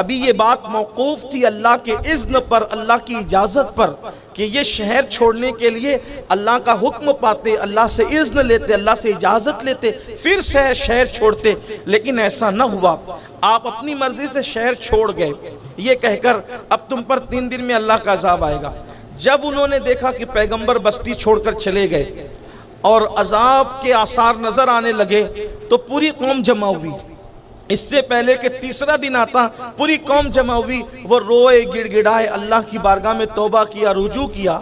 ابھی یہ بات موقوف تھی اللہ کے اذن پر، اللہ کی اجازت پر، کہ یہ شہر چھوڑنے کے لیے اللہ کا حکم پاتے، اللہ سے اذن لیتے، اللہ سے اجازت لیتے، پھر شہر چھوڑتے، لیکن ایسا نہ ہوا۔ آپ اپنی مرضی سے شہر چھوڑ گئے، یہ کہہ کر اب تم پر 3 دن میں اللہ کا عذاب آئے گا۔ جب انہوں نے دیکھا کہ پیغمبر بستی چھوڑ کر چلے گئے اور عذاب کے آثار نظر آنے لگے تو پوری قوم جمع ہوئی۔ اس سے پہلے کہ تیسرا دن آتا پوری قوم جمع ہوئی، وہ روئے گڑ گڑائے، اللہ کی بارگاہ میں توبہ کیا، رجوع کیا،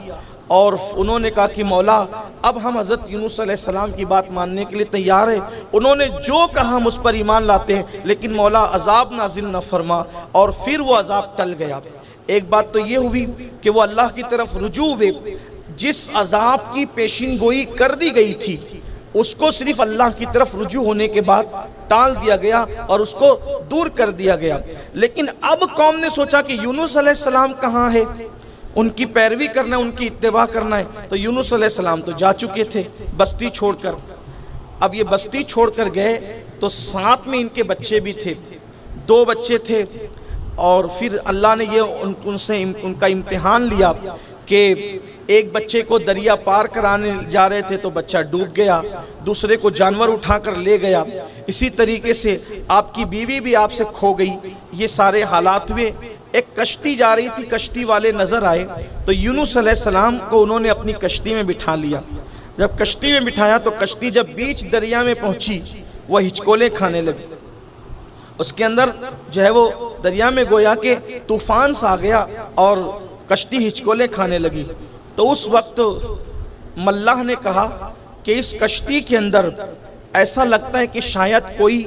اور انہوں نے کہا کہ مولا اب ہم حضرت یونس علیہ السلام کی بات ماننے کے لیے تیار ہیں، انہوں نے جو کہا ہم اس پر ایمان لاتے ہیں، لیکن مولا عذاب نازل نہ فرما، اور پھر وہ عذاب ٹل گیا۔ ایک بات تو یہ ہوئی کہ وہ اللہ کی طرف رجوع ہوئے، جس عذاب کی پیشین گوئی کر دی گئی تھی اس کو صرف اللہ کی طرف رجوع ہونے کے بعد ٹال دیا گیا اور اس کو دور کر دیا گیا۔ لیکن اب قوم نے سوچا کہ یونس علیہ السلام کہاں ہے، ان کی پیروی کرنا ہے، ان کی اتباع کرنا ہے، تو یونس علیہ السلام تو جا چکے تھے بستی چھوڑ کر۔ اب یہ بستی چھوڑ کر گئے تو ساتھ میں ان کے بچے بھی تھے، 2 بچے تھے، اور پھر اللہ نے یہ ان کا امتحان لیا کہ ایک بچے کو دریا پار کرانے جا رہے تھے تو بچہ ڈوب گیا، دوسرے کو جانور اٹھا کر لے گیا، اسی طریقے سے آپ کی بیوی بھی آپ سے کھو گئی۔ یہ سارے حالات ہوئے۔ ایک کشتی جا رہی تھی، کشتی والے نظر آئے تو یونس علیہ السلام کو انہوں نے اپنی کشتی میں بٹھا لیا۔ جب کشتی میں بٹھایا تو کشتی جب بیچ دریا میں پہنچی وہ ہچکولے کھانے لگی، اس کے اندر جو ہے وہ دریا میں گویا کہ طوفان سا آ گیا اور کشتی ہچکولے کھانے لگی۔ تو اس وقت ملاح نے کہا کہ اس کشتی کے اندر ایسا لگتا ہے کہ شاید کوئی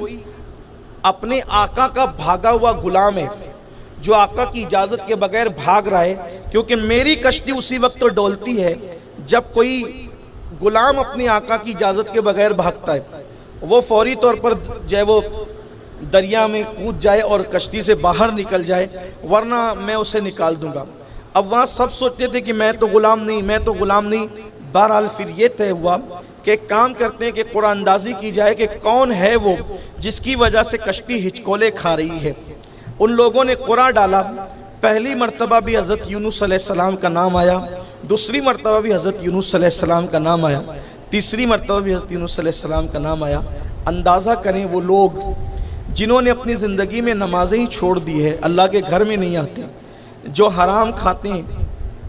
اپنے آقا کا بھاگا ہوا غلام ہے جو آقا کی اجازت کے بغیر بھاگ رہا ہے، کیونکہ میری کشتی اسی وقت تو ڈولتی ہے جب کوئی غلام اپنے آقا کی اجازت کے بغیر بھاگتا ہے، وہ فوری طور پر جو ہے وہ دریا میں کود جائے اور کشتی سے باہر نکل جائے، ورنہ میں اسے نکال دوں گا۔ اب وہاں سب سوچتے تھے کہ میں تو غلام نہیں، میں تو غلام نہیں۔ بہرحال پھر یہ طے ہوا کہ ایک کام کرتے ہیں کہ قرآن اندازی کی جائے کہ کون ہے وہ جس کی وجہ سے کشتی ہچکولے کھا رہی ہے۔ ان لوگوں نے قرآن ڈالا، پہلی مرتبہ بھی حضرت یونس علیہ السلام کا نام آیا، دوسری مرتبہ بھی حضرت یونس علیہ السلام کا نام آیا، تیسری مرتبہ بھی حضرت یونس علیہ السلام کا نام آیا۔ اندازہ کریں وہ لوگ جنہوں نے اپنی زندگی میں نمازیں ہی چھوڑ دی ہے، اللہ کے گھر میں نہیں آتے، جو حرام کھاتے ہیں،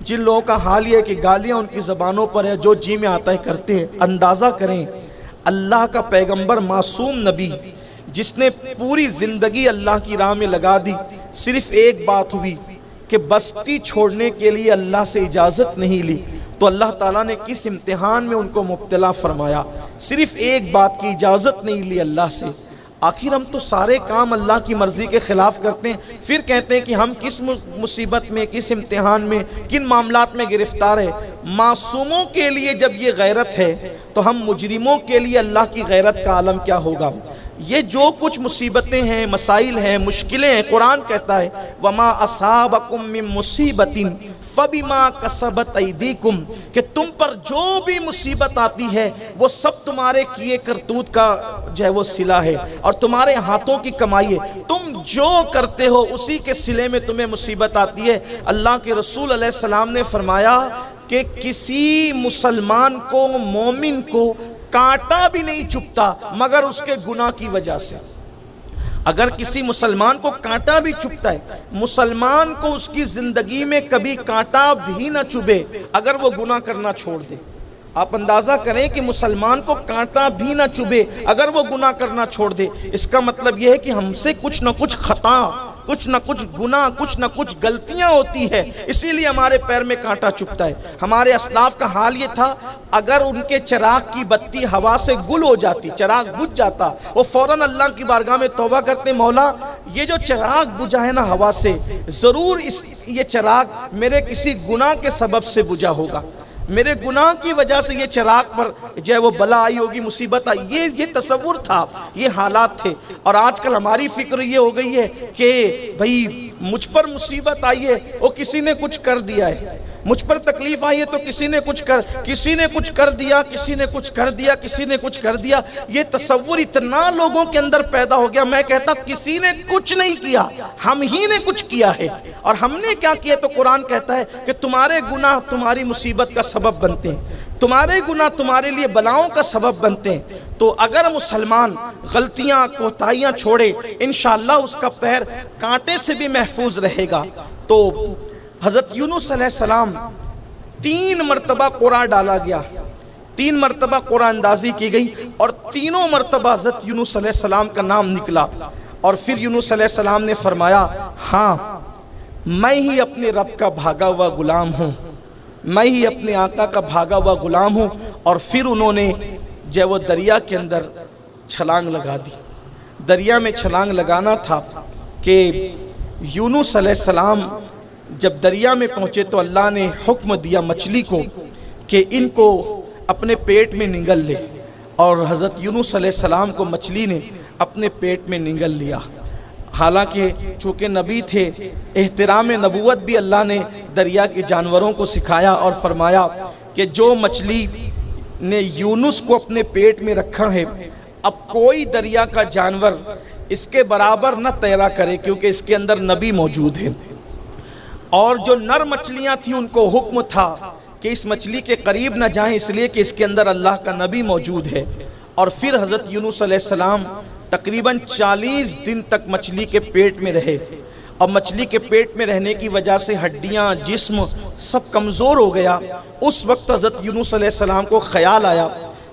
جن لوگوں کا حال یہ ہے کہ گالیاں ان کی زبانوں پر ہے، جو جی میں آتا ہے کرتے ہیں۔ اندازہ کریں اللہ کا پیغمبر معصوم نبی جس نے پوری زندگی اللہ کی راہ میں لگا دی، صرف ایک بات ہوئی کہ بستی چھوڑنے کے لیے اللہ سے اجازت نہیں لی تو اللہ تعالیٰ نے کس امتحان میں ان کو مبتلا فرمایا۔ صرف ایک بات کی اجازت نہیں لی اللہ سے۔ آخر ہم تو سارے کام اللہ کی مرضی کے خلاف کرتے ہیں، پھر کہتے ہیں کہ ہم کس مصیبت میں، کس امتحان میں، کن معاملات میں گرفتار ہے۔ معصوموں کے لیے جب یہ غیرت ہے تو ہم مجرموں کے لیے اللہ کی غیرت کا عالم کیا ہوگا۔ یہ جو کچھ مصیبتیں ہیں، مسائل ہیں، مشکلیں ہیں، قرآن کہتا ہے وَمَا أَصَابَكُم مِّن مُّصِيبَةٍ فَبِمَا كَسَبَتْ أَيْدِيكُمْ، کہ تم پر جو بھی مصیبت آتی ہے وہ سب تمہارے کیے کرتوت کا جو ہے وہ صلہ ہے اور تمہارے ہاتھوں کی کمائی ہے، تم جو کرتے ہو اسی کے صلے میں تمہیں مصیبت آتی ہے۔ اللہ کے رسول علیہ السلام نے فرمایا کہ کسی مسلمان کو، مومن کو کانٹا بھی نہیں چبھتا مگر اس کے گناہ کی وجہ سے۔ اگر کسی مسلمان کو کانٹا بھی چبھتا ہے، مسلمان کو اس کی زندگی میں کبھی کانٹا بھی نہ چبھے اگر وہ گناہ کرنا چھوڑ دے۔ آپ اندازہ کریں کہ مسلمان کو کانٹا بھی نہ چبھے اگر وہ گناہ کرنا چھوڑ دے، اس کا مطلب یہ ہے کہ ہم سے کچھ نہ کچھ خطا، کچھ نہ کچھ گناہ، کچھ نہ کچھ غلطیاں ہوتی ہے، اسی لیے ہمارے پیر میں کانٹا چبھتا ہے۔ ہمارے اسلاف کا حال یہ تھا، اگر ان کے چراغ کی بتی ہوا سے گل ہو جاتی، چراغ بجھ جاتا، وہ فوراً اللہ کی بارگاہ میں توبہ کرتے، مولا یہ جو چراغ بجھا ہے نا ہوا سے، ضرور یہ چراغ میرے کسی گناہ کے سبب سے بجھا ہوگا، میرے گناہ کی وجہ سے یہ چراغ پر جو ہے وہ بلا آئی ہوگی، مصیبت آئی۔ یہ تصور تھا، یہ حالات تھے۔ اور آج کل ہماری فکر یہ ہو گئی ہے کہ بھئی مجھ پر مصیبت آئی ہے، وہ کسی نے کچھ کر دیا ہے، مجھ پر تکلیف آئی ہے تو کسی نے کچھ کر دیا، کسی نے کچھ کر دیا، یہ تصور اتنا لوگوں کے اندر پیدا ہو گیا۔ میں کہتا کسی نے کچھ نہیں کیا، ہم ہی نے کچھ کیا ہے۔ اور ہم نے کیا کیا؟ تو قرآن کہتا ہے کہ تمہارے گناہ تمہاری مصیبت کا سبب بنتے ہیں، تمہارے گناہ تمہارے لیے بلاؤں کا سبب بنتے ہیں۔ تو اگر مسلمان غلطیاں کوتاہیاں چھوڑے، انشاءاللہ اس کا پیر کانٹے سے بھی محفوظ رہے گا۔ تو حضرت یونس علیہ السلام 3 مرتبہ قرآن ڈالا گیا، 3 مرتبہ قرآن اندازی کی گئی، اور تینوں مرتبہ حضرت یونس علیہ السلام کا نام نکلا۔ اور پھر یونس علیہ السلام نے فرمایا، ہاں میں ہی اپنے رب کا بھاگا ہوا غلام ہوں، میں ہی اپنے آقا کا بھاگا ہوا غلام ہوں۔ اور پھر انہوں نے جو وہ دریا کے اندر چھلانگ لگا دی۔ دریا میں چھلانگ لگانا تھا کہ یونس علیہ السلام جب دریا میں پہنچے تو اللہ نے حکم دیا مچھلی کو کہ ان کو اپنے پیٹ میں نگل لے، اور حضرت یونس علیہ السلام کو مچھلی نے اپنے پیٹ میں نگل لیا۔ حالانکہ چونکہ نبی تھے، احترام نبوت بھی اللہ نے دریا کے جانوروں کو سکھایا اور فرمایا کہ جو مچھلی نے یونس کو اپنے پیٹ میں رکھا ہے، اب کوئی دریا کا جانور اس کے برابر نہ تیرا کرے، کیونکہ اس کے اندر نبی موجود ہے۔ اور جو نر مچھلیاں تھیں ان کو حکم تھا کہ اس مچھلی کے قریب نہ جائیں، اس لیے کہ اس کے اندر اللہ کا نبی موجود ہے۔ اور پھر حضرت یونس علیہ السلام تقریباً 40 دن تک مچھلی کے پیٹ میں رہے، اور مچھلی کے پیٹ میں رہنے کی وجہ سے ہڈیاں، جسم سب کمزور ہو گیا۔ اس وقت حضرت یونس علیہ السلام کو خیال آیا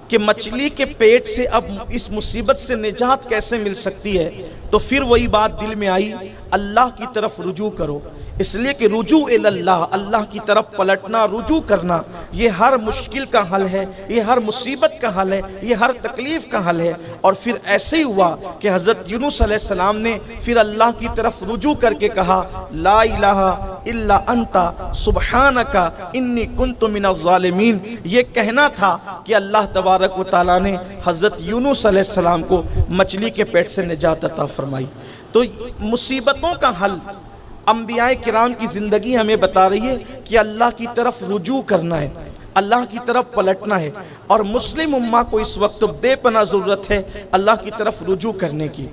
کہ مچھلی کے پیٹ سے اب اس مصیبت سے نجات کیسے مل سکتی ہے؟ تو پھر وہی بات دل میں آئی، اللہ کی طرف رجوع کرو، اس لیے کہ رجوع اللہ، اللہ کی طرف پلٹنا، رجوع کرنا، یہ ہر مشکل کا حل ہے، یہ ہر مصیبت کا حل ہے، یہ ہر تکلیف کا حل ہے۔ اور پھر ایسے ہی ہوا کہ حضرت یونس علیہ السلام نے پھر اللہ کی طرف رجوع کر کے کہا، لا الہ الا انت سبحانک انی کنت من الظالمین۔ یہ کہنا تھا کہ اللہ تبارک و تعالیٰ نے حضرت یونس علیہ السلام کو مچھلی کے پیٹ سے نجات عطا فرمائی۔ تو مصیبتوں کا حل انبیاء کرام کی زندگی ہمیں بتا رہی ہے کہ اللہ کی طرف رجوع کرنا ہے، اللہ کی طرف پلٹنا ہے، اور مسلم امہ کو اس وقت بے پناہ ضرورت ہے اللہ کی طرف رجوع کرنے کی۔